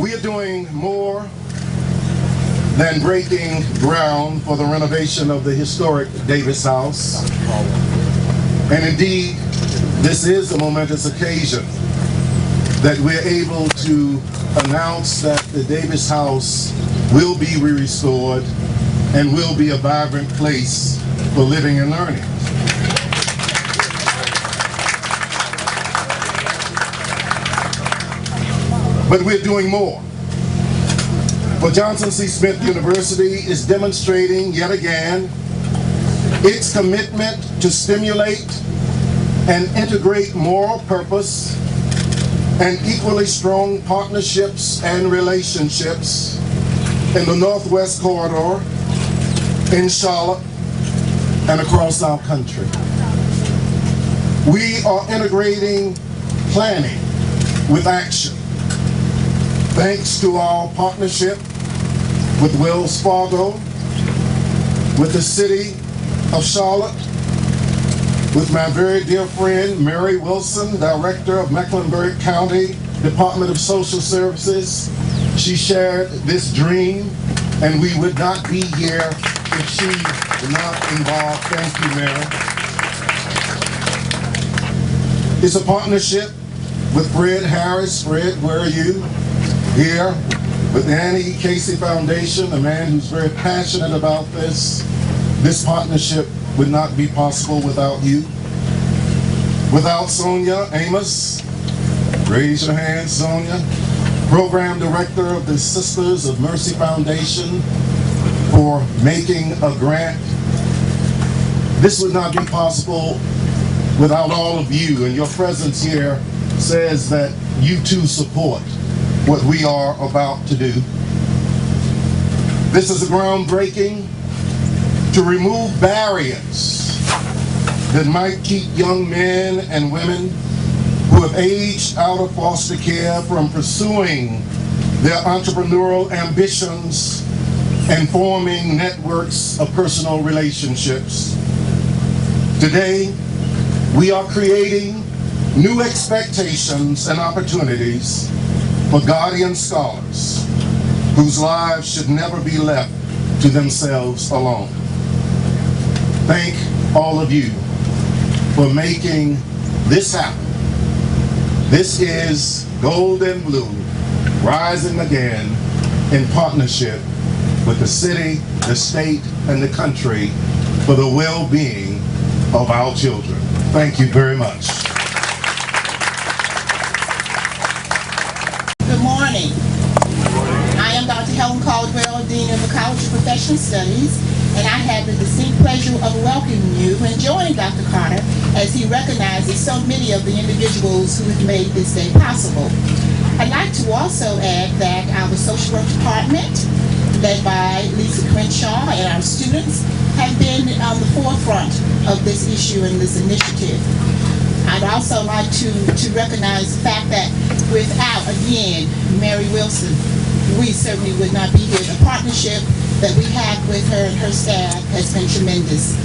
We are doing more than breaking ground for the renovation of the historic Davis House. And indeed, this is a momentous occasion that we're able to announce that the Davis House will be restored and will be a vibrant place for living and learning. But we're doing more. For Johnson C. Smith University is demonstrating yet again its commitment to stimulate and integrate moral purpose and equally strong partnerships and relationships in the Northwest Corridor, in Charlotte, and across our country. We are integrating planning with action, thanks to our partnership with Wells Fargo, with the City of Charlotte, with my very dear friend Mary Wilson, Director of Mecklenburg County Department of Social Services. She shared this dream, and we would not be here if she were not involved. Thank you, Mary. It's a partnership with Fred Harris. Fred, where are you? Here. With the Annie Casey Foundation, a man who's very passionate about this. This partnership would not be possible without you. Without Sonia Amos, raise your hand, Sonia, Program Director of the Sisters of Mercy Foundation, for making a grant. This would not be possible without all of you, and your presence here says that you too support what we are about to do. This is a groundbreaking to remove barriers that might keep young men and women who have aged out of foster care from pursuing their entrepreneurial ambitions and forming networks of personal relationships. Today, we are creating new expectations and opportunities for guardian scholars whose lives should never be left to themselves alone. Thank all of you for making this happen. This is Gold and Blue, rising again in partnership with the city, the state, and the country for the well-being of our children. Thank you very much. Good morning. I am Dr. Helen Caldwell, Dean of the College of Professional Studies, and I have the distinct pleasure of welcoming you and joining Dr. Carter as he recognizes so many of the individuals who have made this day possible. I'd like to also add that our social work department, led by Lisa Crenshaw, and our students have been on the forefront of this issue and this initiative. I'd also like to recognize the fact that without, again, Mary Wilson, we certainly would not be here. The partnership that we have with her and her staff has been tremendous,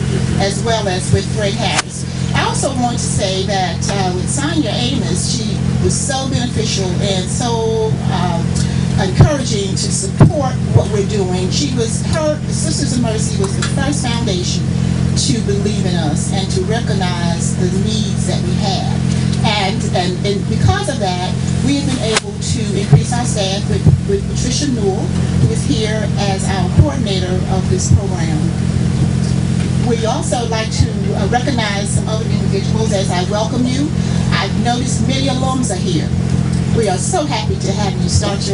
as well as with Fred Harris. I also want to say that with Sonia Amos, she was so beneficial and so encouraging to support what we're doing. The Sisters of Mercy was the first foundation to believe in us and to recognize the needs that we have. And because of that, we have been able to increase our staff with Patricia Newell, who is here as our coordinator of this program. We also like to recognize some other individuals as I welcome you. I've noticed many alums are here. We are so happy to have you start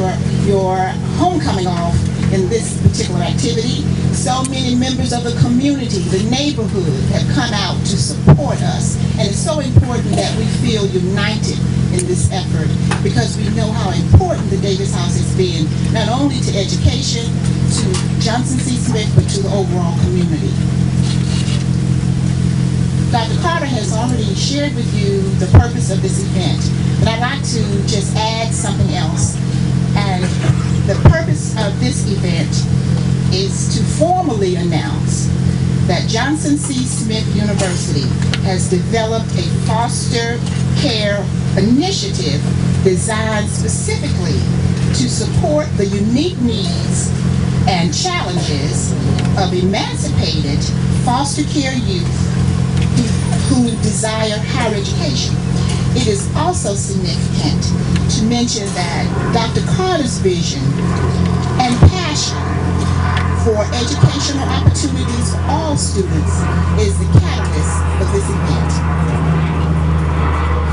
your homecoming off in this particular activity. So many members of the community, the neighborhood, have come out to support us. And it's so important that we feel united in this effort because we know how important the Davis House has been, not only to education, to Johnson C. Smith, but to the overall community. Dr. Carter has already shared with you the purpose of this event, but I'd like to just add something else. And the purpose of this event is to formally announce that Johnson C. Smith University has developed a foster care initiative designed specifically to support the unique needs and challenges of emancipated foster care youth who desire higher education. It is also significant to mention that Dr. Carter's vision and passion for educational opportunities for all students is the catalyst of this event.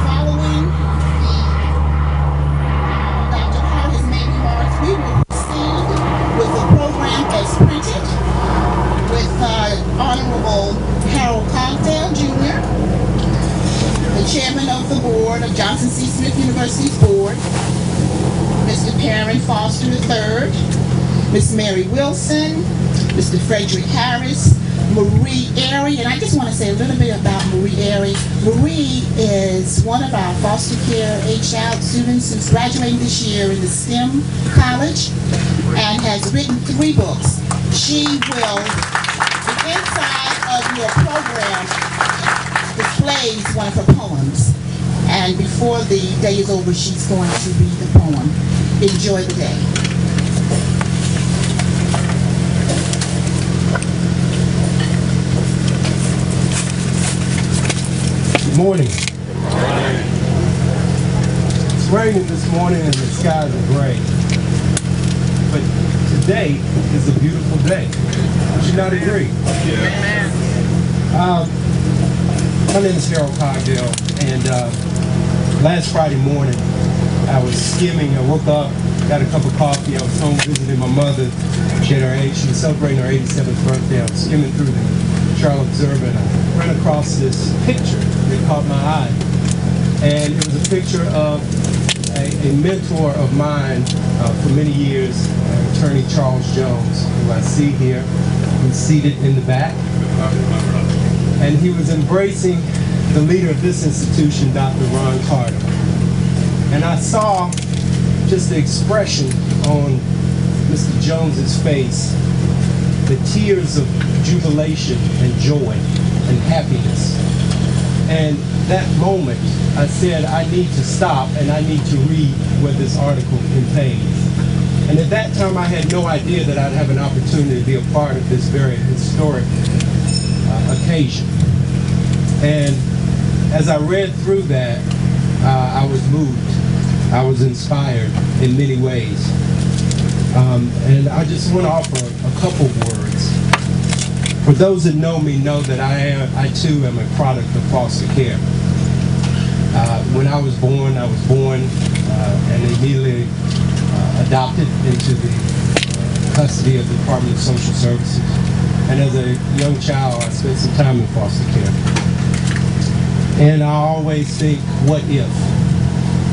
Following Dr. Carter's main remarks, we will proceed with the program as printed with Honorable Harold Cogdale, Jr., the Chairman of the Board of Johnson C. Smith University's Board, Mr. Perrin Foster III, Ms. Mary Wilson, Mr. Frederick Harris, Marie Airy, and I just want to say a little bit about Marie Airy. Marie is one of our foster care age-out students who's graduating this year in the STEM college and has written 3 books. She will, the inside of your program displays one of her poems, and before the day is over, she's going to read the poem. Enjoy the day. Good morning. It's raining this morning and the skies are gray, but today is a beautiful day. Would you not agree? Yeah. My name is Harold Cogdale, and last Friday morning I was skimming. I woke up, got a cup of coffee. I was home visiting my mother. She was celebrating her 87th birthday. I was skimming through the Charlotte Observer, and I ran across this picture that caught my eye. And it was a picture of a mentor of mine for many years, Attorney Charles Jones, who I see here, who's seated in the back. And he was embracing the leader of this institution, Dr. Ron Carter. And I saw just the expression on Mr. Jones's face, the tears of jubilation and joy and happiness. And that moment, I said, I need to stop and I need to read what this article contains. And at that time, I had no idea that I'd have an opportunity to be a part of this very historic occasion. And as I read through that, I was moved. I was inspired in many ways. And I just want to offer a couple words. For those that know me know that I too am a product of foster care. When I was born and immediately adopted into the custody of the Department of Social Services. And as a young child, I spent some time in foster care. And I always think, what if?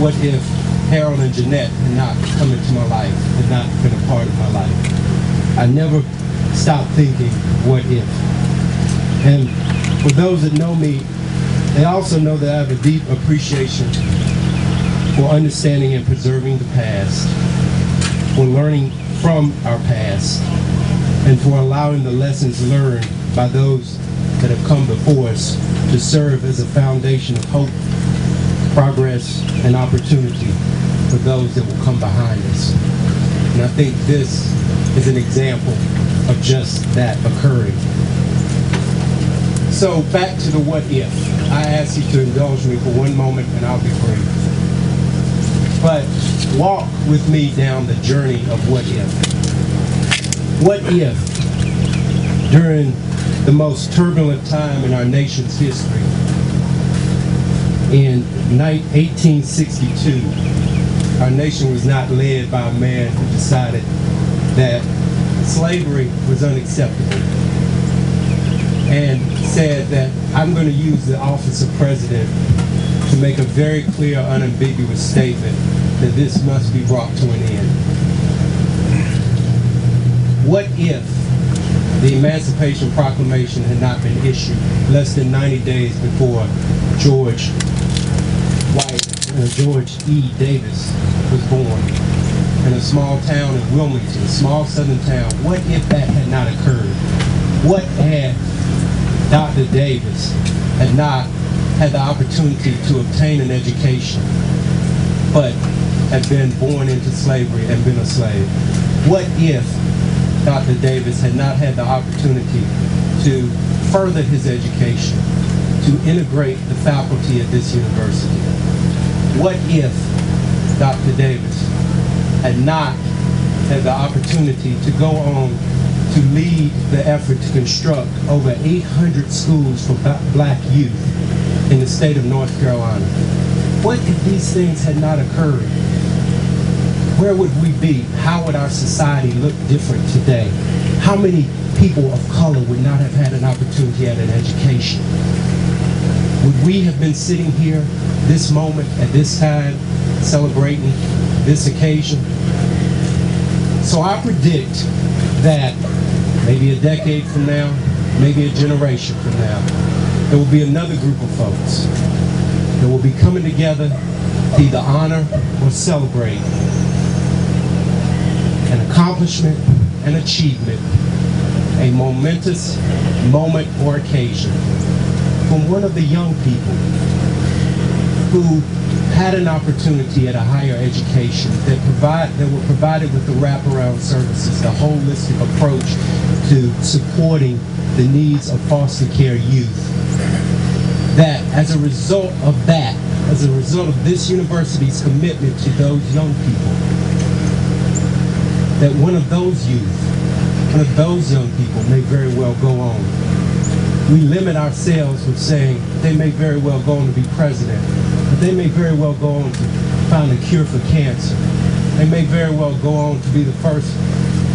What if Harold and Jeanette had not come into my life, had not been a part of my life? I never stopped thinking, what if? And for those that know me, they also know that I have a deep appreciation for understanding and preserving the past, for learning from our past, and for allowing the lessons learned by those that have come before us to serve as a foundation of hope, progress, and opportunity for those that will come behind us. And I think this is an example of just that occurring. So back to the what if. I ask you to indulge me for one moment and I'll be brief. But walk with me down the journey of what if. What if, during the most turbulent time in our nation's history, in 1862, our nation was not led by a man who decided that slavery was unacceptable and said that I'm going to use the office of president to make a very clear, unambiguous statement that this must be brought to an end. What if the Emancipation Proclamation had not been issued less than 90 days before George E. Davis was born in a small town in Wilmington, a small southern town? What if that had not occurred? What had Dr. Davis had not had the opportunity to obtain an education, but had been born into slavery and been a slave? What if Dr. Davis had not had the opportunity to further his education, to integrate the faculty at this university? What if Dr. Davis had not had the opportunity to go on to lead the effort to construct over 800 schools for black youth in the state of North Carolina? What if these things had not occurred? Where would we be? How would our society look different today? How many people of color would not have had an opportunity at an education? Would we have been sitting here this moment, at this time, celebrating this occasion? So I predict that maybe a decade from now, maybe a generation from now, there will be another group of folks that will be coming together to either honor or celebrate an accomplishment, an achievement, a momentous moment or occasion from one of the young people who had an opportunity at a higher education that were provided with the wraparound services, the holistic approach to supporting the needs of foster care youth. That as a result of that, as a result of this university's commitment to those young people, that one of those youth, one of those young people may very well go on. We limit ourselves with saying they may very well go on to be president, but they may very well go on to find a cure for cancer. They may very well go on to be the first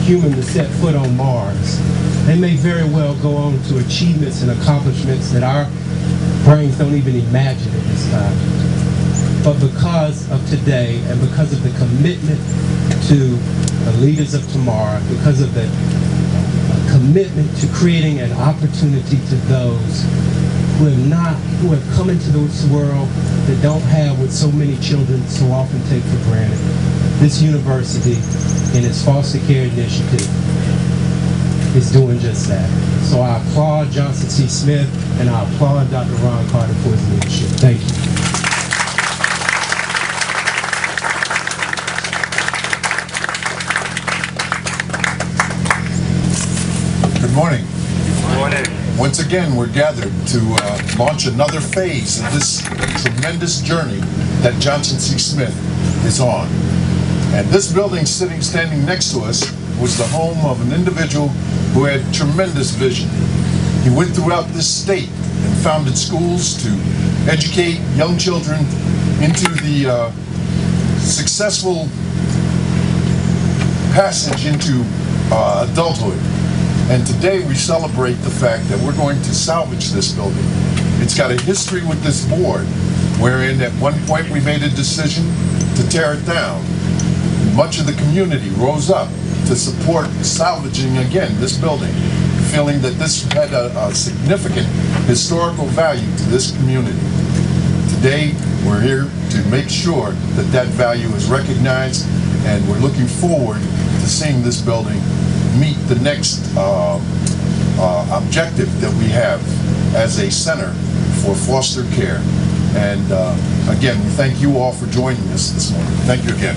human to set foot on Mars. They may very well go on to achievements and accomplishments that our brains don't even imagine at this time. But because of today and because of the commitment to the leaders of tomorrow, because of the commitment to creating an opportunity to those who have come into this world that don't have what so many children so often take for granted. This university, in its foster care initiative, is doing just that. So I applaud Johnson C. Smith and I applaud Dr. Ron Carter for his leadership. Thank you. Good morning. Good morning. Once again, we're gathered to launch another phase of this tremendous journey that Johnson C. Smith is on. And this building standing next to us was the home of an individual who had tremendous vision. He went throughout this state and founded schools to educate young children into the successful passage into adulthood. And today we celebrate the fact that we're going to salvage this building. It's got a history with this board, wherein at one point we made a decision to tear it down. Much of the community rose up to support salvaging again this building, feeling that this had a significant historical value to this community. Today we're here to make sure that that value is recognized, and we're looking forward to seeing this building meet the next objective that we have as a center for foster care. And again, we thank you all for joining us this morning. Thank you again.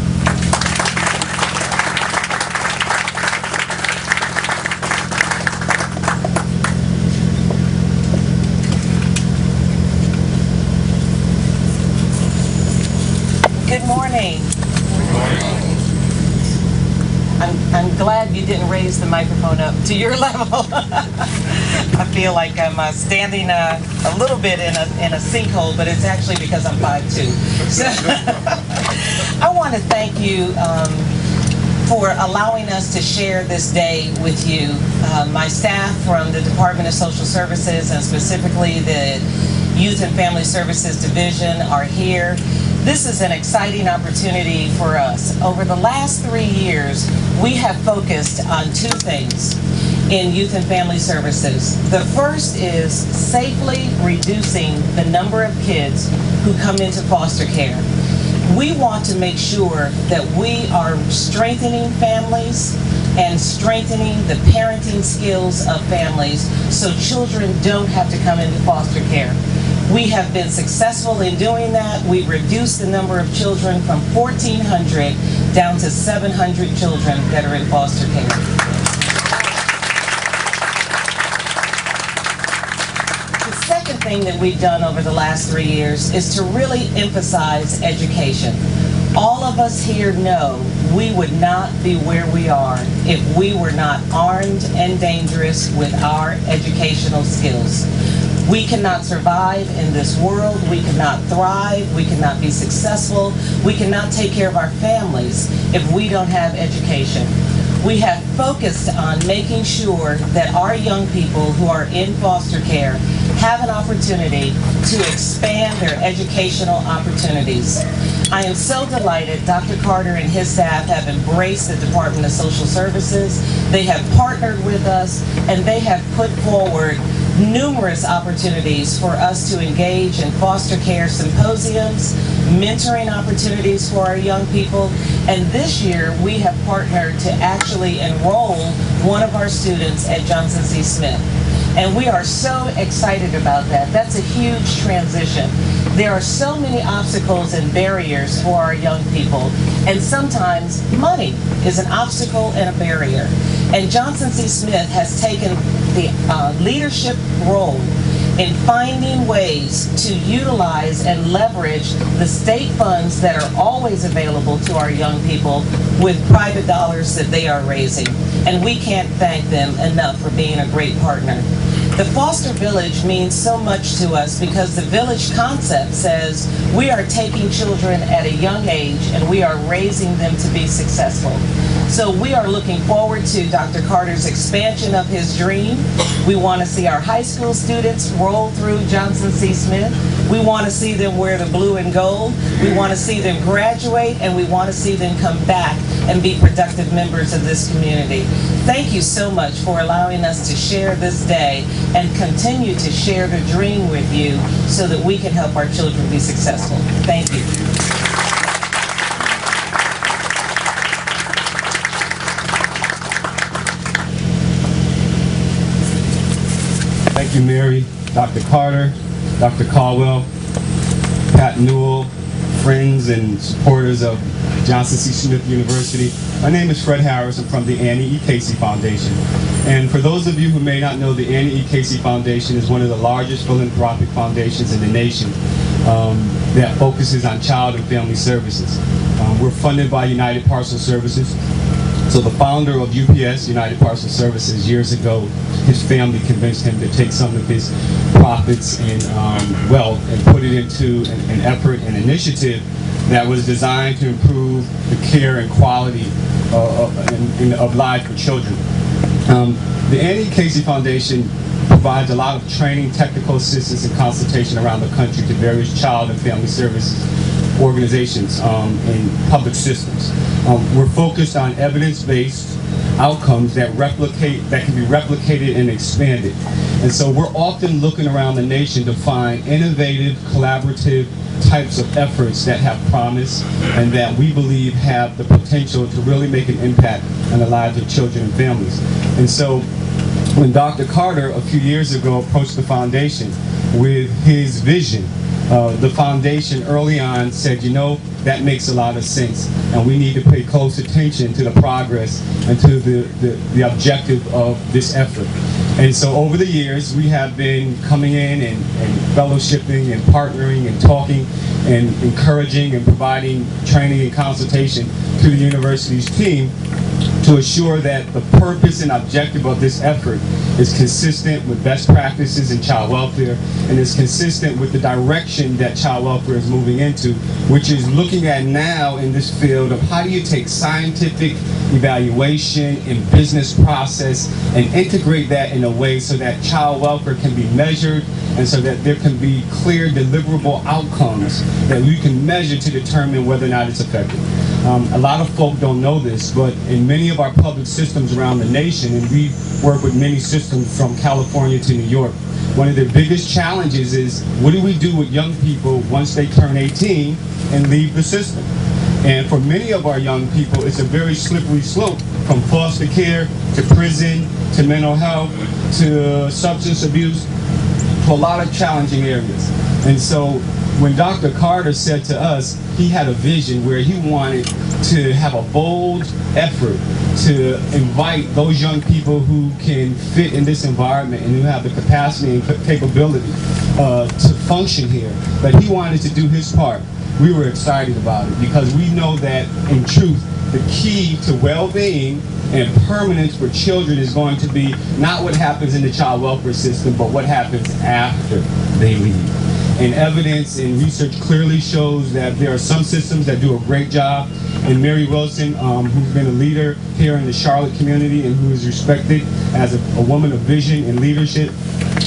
Good morning. I'm glad you didn't raise the microphone up to your level. I feel like I'm standing a little bit in a sinkhole, but it's actually because I'm 5'2". So I want to thank you for allowing us to share this day with you. My staff from the Department of Social Services and specifically the Youth and Family Services Division are here. This is an exciting opportunity for us. Over the last 3 years, we have focused on two things in Youth and Family Services. The first is safely reducing the number of kids who come into foster care. We want to make sure that we are strengthening families, and strengthening the parenting skills of families so children don't have to come into foster care. We have been successful in doing that. We've reduced the number of children from 1,400 down to 700 children that are in foster care. The second thing that we've done over the last 3 years is to really emphasize education. All of us here know we would not be where we are if we were not armed and dangerous with our educational skills. We cannot survive in this world, we cannot thrive, we cannot be successful, we cannot take care of our families if we don't have education. We have focused on making sure that our young people who are in foster care have an opportunity to expand their educational opportunities. I am so delighted Dr. Carter and his staff have embraced the Department of Social Services. They have partnered with us and they have put forward numerous opportunities for us to engage in foster care symposiums, mentoring opportunities for our young people, and this year we have partnered to actually enroll one of our students at Johnson C. Smith. And we are so excited about that. That's a huge transition. There are so many obstacles and barriers for our young people, and sometimes money is an obstacle and a barrier. And Johnson C. Smith has taken the leadership role in finding ways to utilize and leverage the state funds that are always available to our young people with private dollars that they are raising. And we can't thank them enough for being a great partner. The foster village means so much to us because the village concept says we are taking children at a young age and we are raising them to be successful. So we are looking forward to Dr. Carter's expansion of his dream. We want to see our high school students roll through Johnson C. Smith. We want to see them wear the blue and gold. We want to see them graduate, and we want to see them come back and be productive members of this community. Thank you so much for allowing us to share this day and continue to share the dream with you so that we can help our children be successful. Thank you. Thank you, Mary, Dr. Carter, Dr. Caldwell, Pat Newell, friends and supporters of Johnson C. Smith University. My name is Fred Harris. I'm from the Annie E. Casey Foundation. And for those of you who may not know, the Annie E. Casey Foundation is one of the largest philanthropic foundations in the nation that focuses on child and family services. We're funded by United Parcel Services. So the founder of UPS, United Parcel Services, years ago, his family convinced him to take some of his profits and wealth and put it into an effort, an initiative that was designed to improve the care and quality of life for children. The Annie Casey Foundation provides a lot of training, technical assistance, and consultation around the country to various child and family services organizations and public systems. We're focused on evidence-based outcomes that can be replicated and expanded. And so we're often looking around the nation to find innovative, collaborative types of efforts that have promise and that we believe have the potential to really make an impact on the lives of children and families. And so when Dr. Carter a few years ago approached the foundation with his vision, the foundation early on said, you know, that makes a lot of sense, and we need to pay close attention to the progress and to the objective of this effort. And so over the years, we have been coming in and fellowshipping and partnering and talking and encouraging and providing training and consultation to the university's team to assure that the purpose and objective of this effort is consistent with best practices in child welfare and is consistent with the direction that child welfare is moving into, which is looking at now in this field of how do you take scientific evaluation and business process and integrate that in a way so that child welfare can be measured and so that there can be clear deliverable outcomes that we can measure to determine whether or not it's effective. A lot of folk don't know this, but in many of our public systems around the nation, and we work with many systems from California to New York, one of the biggest challenges is what do we do with young people once they turn 18 and leave the system? And for many of our young people, it's a very slippery slope from foster care to prison to mental health to substance abuse, to a lot of challenging areas. And so when Dr. Carter said to us he had a vision where he wanted to have a bold effort to invite those young people who can fit in this environment and who have the capacity and capability to function here, that he wanted to do his part, we were excited about it because we know that in truth the key to well-being and permanence for children is going to be not what happens in the child welfare system, but what happens after they leave. And evidence and research clearly shows that there are some systems that do a great job. And Mary Wilson, who's been a leader here in the Charlotte community and who is respected as a woman of vision and leadership,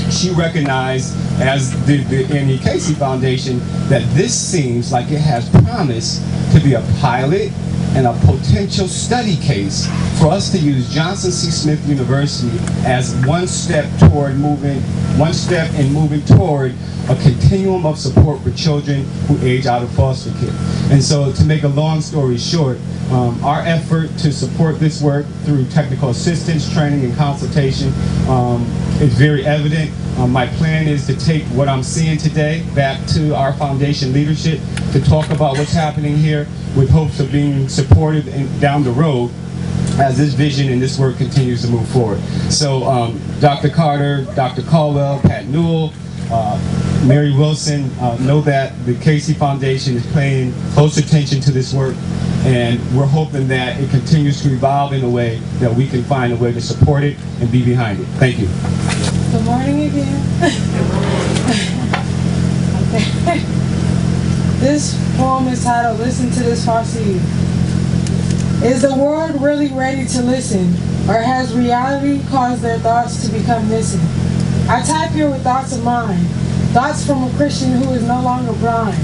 she recognized, as did the Annie Casey Foundation, that this seems like it has promise to be a pilot and a potential study case for us to use Johnson C. Smith University as one step in moving toward a continuum of support for children who age out of foster care. And so, to make a long story short, our effort to support this work through technical assistance, training, and consultation is very evident. My plan is to take what I'm seeing today back to our foundation leadership to talk about what's happening here with hopes of being supported down the road as this vision and this work continues to move forward. So Dr. Carter, Dr. Caldwell, Pat Newell, Mary Wilson, know that the Casey Foundation is paying close attention to this work, and we're hoping that it continues to evolve in a way that we can find a way to support it and be behind it. Thank you. Good morning again. Okay. This poem is titled, Listen to This Foster Youth. Is the world really ready to listen, or has reality caused their thoughts to become missing? I type here with thoughts of mine, thoughts from a Christian who is no longer blind,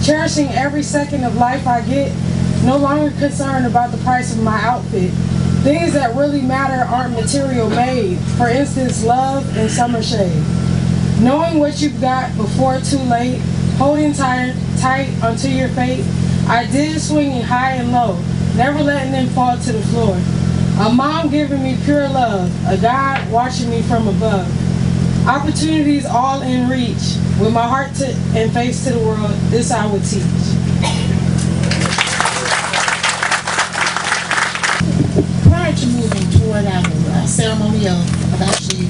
cherishing every second of life I get, no longer concerned about the price of my outfit. Things that really matter aren't material made, for instance, love and summer shade. Knowing what you've got before too late, holding tight onto your fate, ideas swinging high and low, never letting them fall to the floor. A mom giving me pure love, a God watching me from above. Opportunities all in reach, with my heart and face to the world, this I would teach. Prior to moving toward our ceremony of actually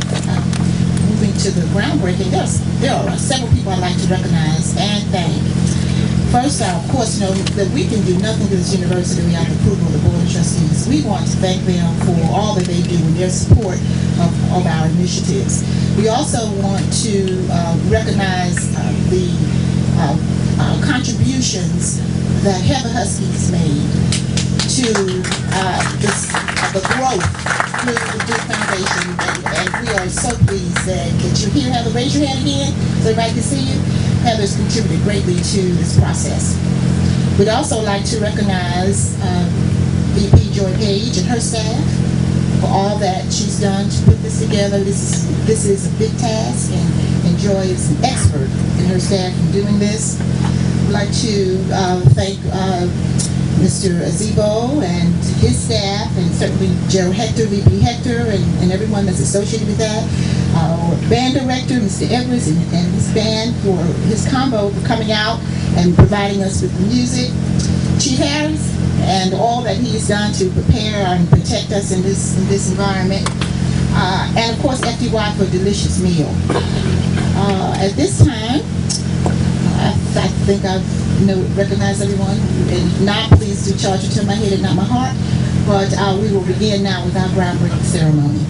moving to the groundbreaking, there are several people I'd like to recognize and thank. First, of course, know that we can do nothing to this university without the approval of the Board of Trustees. We want to thank them for all that they do and their support of our initiatives. We also want to recognize the contributions that Heather Huskies made to the growth through the Duke Foundation, and we are so pleased that you're here. Heather, raise your hand again so everybody can see you. Heather's contributed greatly to this process. We'd also like to recognize VP Joy Page and her staff for all that she's done to put this together. This is a big task, and Joy is an expert in her staff in doing this. We'd like to thank Mr. Azebo and his staff, and certainly Gerald Hector, VP Hector, and everyone that's associated with that. Our band director, Mr. Edwards, and his band for his combo for coming out and providing us with the music. Chief Harris, and all that he has done to prepare and protect us in this environment. And of course, FDY for a delicious meal. At this time, I think I've recognized everyone. And not, please do charge it to my head and not my heart. But we will begin now with our groundbreaking ceremony.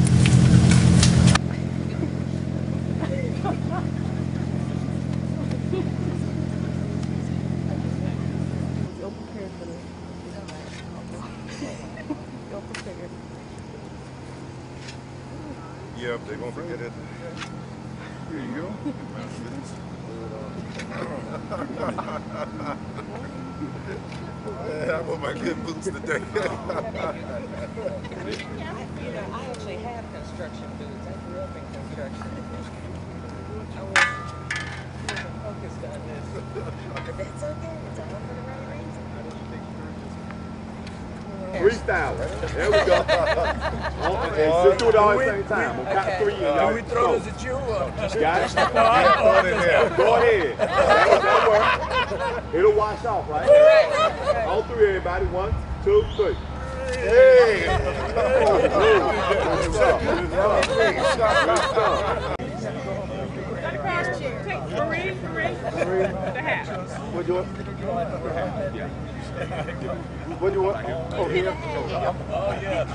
Yeah, they're gonna forget it. Here you go. I want my good boots today. I actually have construction boots. I grew up in construction. I wasn't focused on this. But that's okay. It's all for the right reason. Freestyle. There we go. And just do it all at the same time. On count 3 and y'all. We throw this at you or just got it? No, I throw it there. Go ahead. That'll work. It'll wash off, right? On 3, everybody. 1, 2, 3. Hey! What do you want? What do you want? Oh, here. Oh, yeah.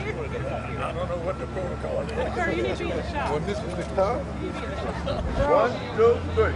I don't know what the protocol is. Sir, you need to be in the shop. Well, this is the car. 1, 2, 3.